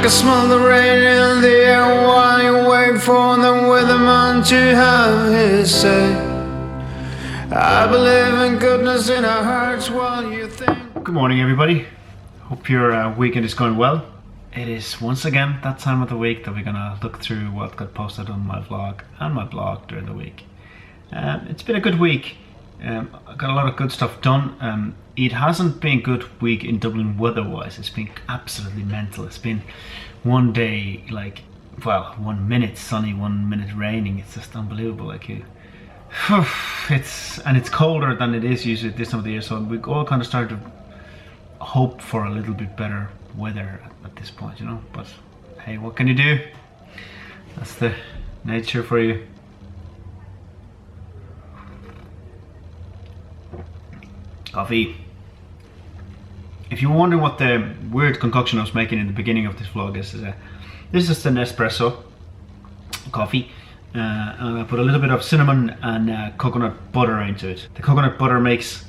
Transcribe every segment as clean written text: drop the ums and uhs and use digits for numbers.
can smell the rain in the air while you wait for the weatherman to have his say. I believe in goodness in our hearts while you think. Good morning, everybody. Hope your weekend is going well. It is once again that time of the week that we're gonna look through what got posted on my vlog and my blog during the week. It's been a good week. I got a lot of good stuff done. It hasn't been a good week in Dublin weather-wise. It's been absolutely mental. It's been one day like, well, 1 minute sunny, 1 minute raining. It's just unbelievable. It's colder than it is usually at this time of the year. So we all kind of started to hope for a little bit better weather at this point, you know. But hey, what can you do? That's the nature for you. Coffee. If you're wondering what the weird concoction I was making in the beginning of this vlog is, this is just an espresso coffee, and I put a little bit of cinnamon and coconut butter into it. The coconut butter makes,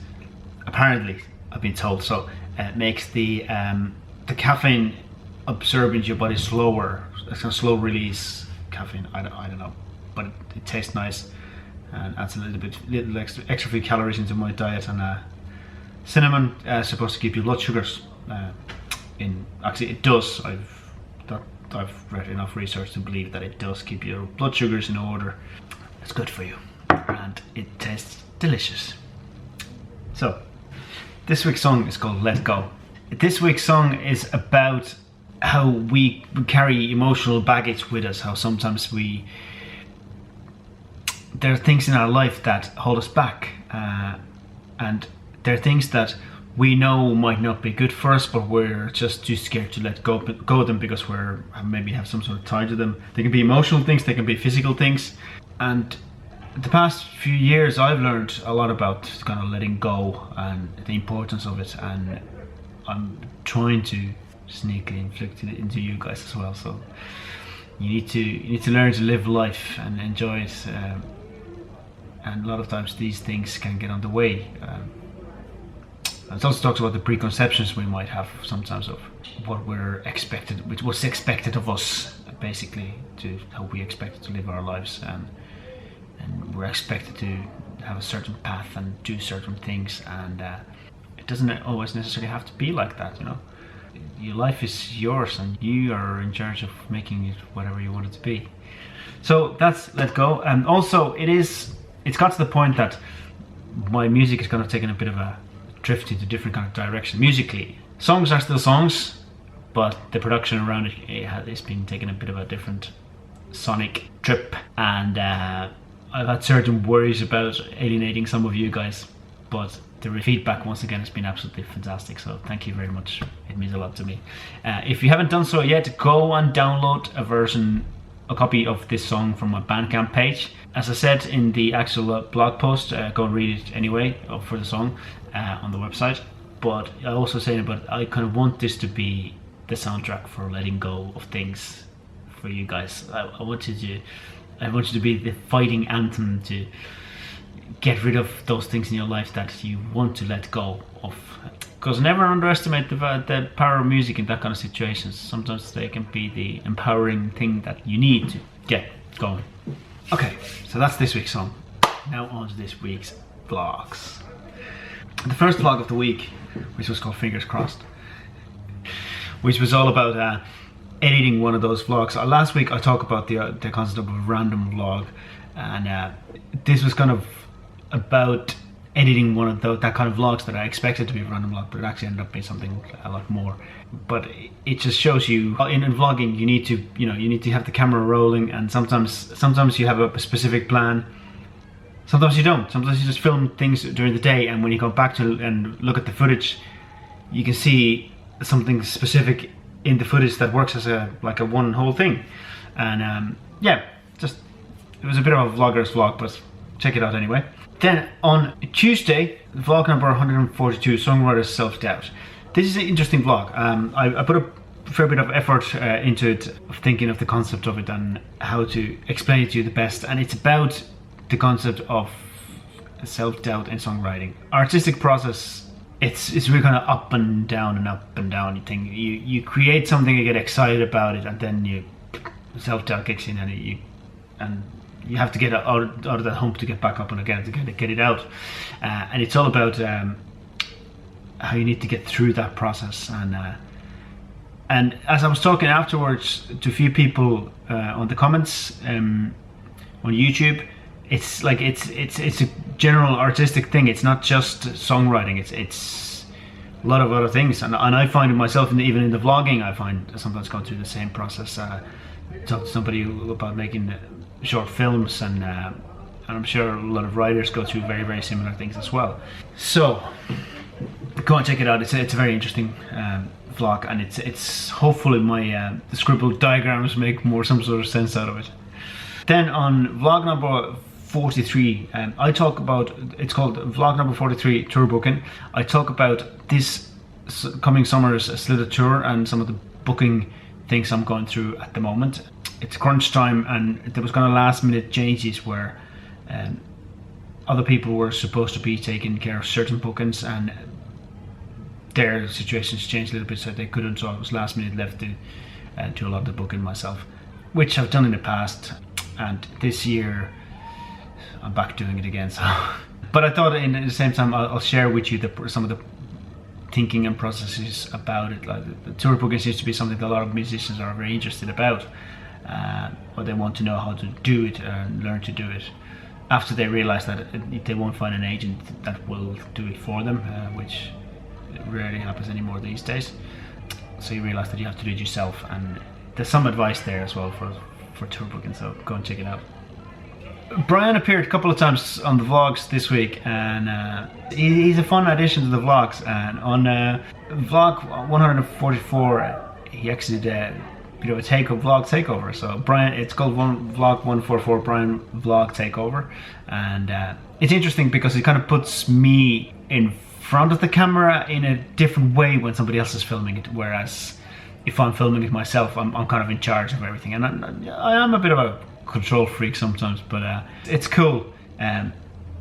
apparently, I've been told so, makes the caffeine absorb into your body slower. It's kind of slow release caffeine. I don't know, but it tastes nice and adds a little extra few calories into my diet. And cinnamon is supposed to keep your blood sugars actually it does. I've read enough research to believe that it does keep your blood sugars in order. It's good for you and it tastes delicious. So this week's song is called Let Go. This week's song is about how we carry emotional baggage with us, how sometimes there are things in our life that hold us back, and there are things that we know might not be good for us, but we're just too scared to let go of them because we're maybe have some sort of tie to them. They can be emotional things, they can be physical things. And the past few years I've learned a lot about kind of letting go and the importance of it, and I'm trying to sneakily inflict it into you guys as well. So you need to learn to live life and enjoy it, and a lot of times these things can get on the way. It also talks about the preconceptions we might have sometimes of what we're expected, which was expected of us, basically, to how we expected to live our lives, and we're expected to have a certain path and do certain things, and it doesn't always necessarily have to be like that, you know. Your life is yours and you are in charge of making it whatever you want it to be. So that's Let Go. And also it's got to the point that my music is kind of taking a bit of a drift into different kind of direction. Musically, songs are still songs, but the production around it's been taking a bit of a different sonic trip, and I've had certain worries about alienating some of you guys, but the feedback once again has been absolutely fantastic, so thank you very much. It means a lot to me. If you haven't done so yet, go and download a copy of this song from my Bandcamp page. As I said in the actual blog post, go and read it anyway for the song on the website. But I also say that I kind of want this to be the soundtrack for letting go of things for you guys. I want you to be the fighting anthem to get rid of those things in your life that you want to let go of. Because never underestimate the power of music in that kind of situations. Sometimes they can be the empowering thing that you need to get going. Okay, so that's this week's song. Now on to this week's vlogs. The first vlog of the week, which was called Fingers Crossed, which was all about editing one of those vlogs. Last week I talked about the concept of a random vlog, and this was kind of about editing one of that kind of vlogs that I expected to be a random vlog, but it actually ended up being something a lot more. But it just shows you in vlogging you need to have the camera rolling, and sometimes you have a specific plan. Sometimes you don't. Sometimes you just film things during the day, and when you go back to and look at the footage, you can see something specific in the footage that works as a one whole thing. And yeah, it was a bit of a vlogger's vlog, but check it out anyway. Then on Tuesday, vlog number 142, Songwriter's Self-Doubt. This is an interesting vlog. I put a fair bit of effort into it, of thinking of the concept of it and how to explain it to you the best. And it's about the concept of self-doubt in songwriting. Artistic process it's really kind of up and down and up and down. You create something, you get excited about it, and then self-doubt kicks in, and you have to get out of that hump to get back up and again to get it out. And it's all about how you need to get through that process. And as I was talking afterwards to a few people on the comments on YouTube, it's like it's a general artistic thing. It's not just songwriting. It's a lot of other things. And I find myself, even in the vlogging, I find I sometimes go through the same process. Talk to somebody about making short films, and I'm sure a lot of writers go through very, very similar things as well. So go and check it out. It's a very interesting vlog, and it's hopefully my the scribbled diagrams make some sort of sense out of it. Then on vlog number 43, I talk about, it's called vlog number 43 tour booking. I talk about this coming summer's Slither tour and some of the booking things I'm going through at the moment. It's crunch time, and there was kind of last minute changes where other people were supposed to be taking care of certain bookings, and their situations changed a little bit, so they couldn't. So I was last minute left to do a lot of the booking myself, which I've done in the past, and this year I'm back doing it again. So, but I thought at the same time I'll share with you some of the thinking and processes about it. Like the tour booking seems to be something that a lot of musicians are very interested about, or they want to know how to do it and learn to do it after they realize that they won't find an agent that will do it for them, which rarely happens anymore these days. So you realize that you have to do it yourself, and there's some advice there as well for tour booking, so go and check it out. Brian appeared a couple of times on the vlogs this week, and he's a fun addition to the vlogs. And on vlog 144, he actually did a bit of a vlog takeover. So Brian, it's called vlog 144 Brian vlog takeover, and it's interesting because it kind of puts me in front of the camera in a different way when somebody else is filming it, whereas if I'm filming it myself, I'm kind of in charge of everything, and I am a bit of a control freak sometimes, but it's cool.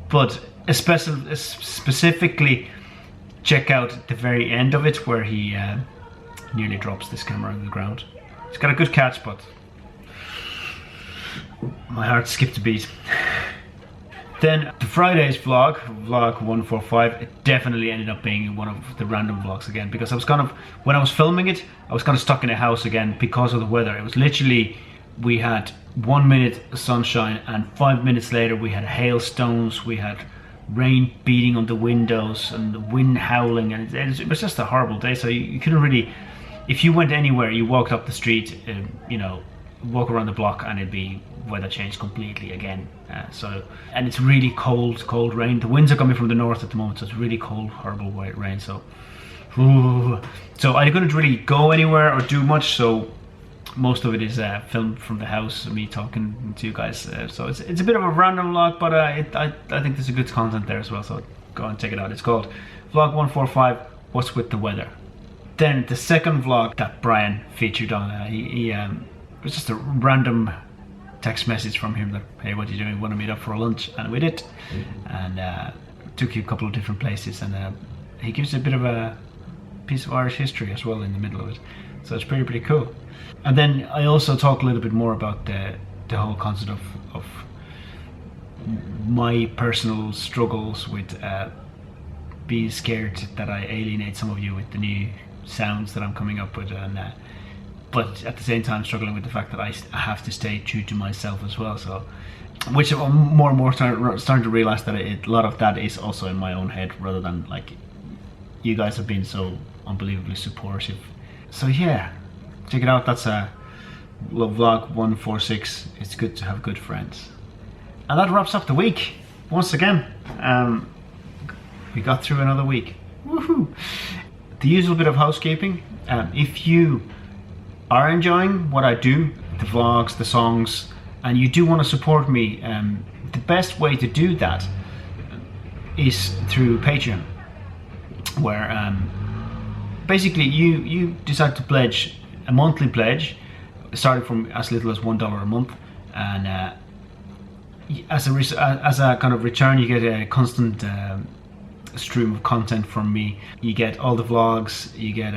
But specifically check out the very end of it where he nearly drops this camera on the ground. It's got a good catch, but my heart skipped a beat. Then the Friday's vlog 145, it definitely ended up being one of the random vlogs again, because I was kind of, when I was filming it, I was kind of stuck in a house again because of the weather. It was literally, we had 1 minute sunshine, and 5 minutes later we had hailstones, we had rain beating on the windows and the wind howling, and it was just a horrible day. So you couldn't really, if you went anywhere, you walked up the street, walk around the block, and it'd be weather changed completely again. And it's really cold rain. The winds are coming from the north at the moment, so it's really cold, horrible white rain. So I couldn't really go anywhere or do much, so most of it is filmed from the house, me talking to you guys. So it's a bit of a random vlog, but I think there's a good content there as well, so go and check it out. It's called vlog 145 What's With The Weather. Then the second vlog that Brian featured on, it was just a random text message from him that, hey, what are you doing, want to meet up for a lunch? And we did, and took you a couple of different places, and he gives a bit of a piece of Irish history as well in the middle of it, so it's pretty cool. And then I also talk a little bit more about the whole concept of my personal struggles with being scared that I alienate some of you with the new sounds that I'm coming up with, and but at the same time struggling with the fact that I have to stay true to myself as well. So, which I'm more and more starting to realize that a lot of that is also in my own head, rather than like you guys have been so unbelievably supportive. So yeah, check it out. That's vlog 146. It's good to have good friends. And that wraps up the week once again. We got through another week. Woohoo! The usual bit of housekeeping. If you are enjoying what I do, the vlogs, the songs, and you do want to support me, the best way to do that is through Patreon, where basically you decide to pledge a monthly pledge, starting from as little as $1 a month, and as a kind of return, you get a constant stream of content from me. You get all the vlogs, you get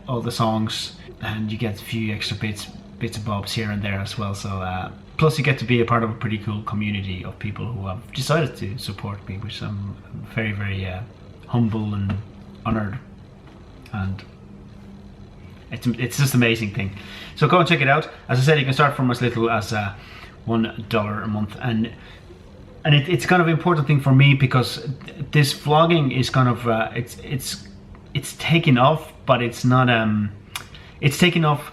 all the songs, and you get a few extra bits and bobs here and there as well. So plus you get to be a part of a pretty cool community of people who have decided to support me, which I'm very, very humble and honored, and it's just an amazing thing. So go and check it out. As I said, you can start from as little as $1 a month, and it's kind of an important thing for me, because this vlogging is kind of it's taken off, but it's not it's taken off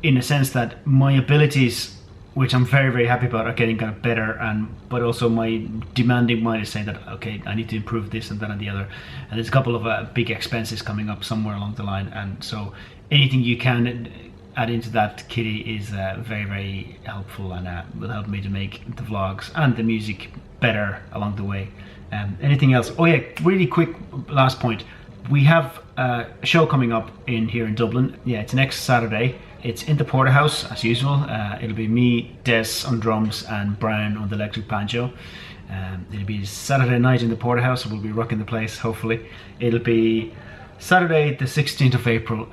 in a sense that my abilities, which I'm very, very happy about, are getting kind of better, but also my demanding mind is saying that, okay, I need to improve this and that and the other, and there's a couple of big expenses coming up somewhere along the line, and so anything you can add into that kitty is very, very helpful, and will help me to make the vlogs and the music better along the way. Anything else? Oh yeah, really quick last point. We have a show coming up here in Dublin. Yeah, it's next Saturday. It's in the Porterhouse as usual. It'll be me, Des on drums, and Brian on the electric banjo. It'll be Saturday night in the Porterhouse. We'll be rocking the place, hopefully. It'll be Saturday the 16th of April.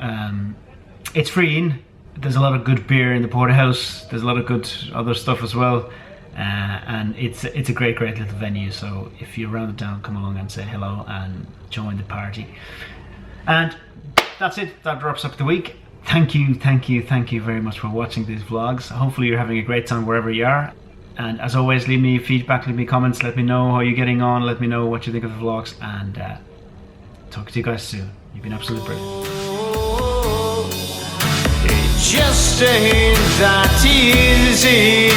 It's free in. There's a lot of good beer in the Porterhouse. There's a lot of good other stuff as well. And it's a great little venue. So if you're around the town, come along and say hello and join the party. And that's it. That wraps up the week. Thank you very much for watching these vlogs. Hopefully you're having a great time wherever you are. And as always, leave me feedback, leave me comments, let me know how you're getting on, let me know what you think of the vlogs, and talk to you guys soon. You've been absolutely brilliant. It just ain't that easy.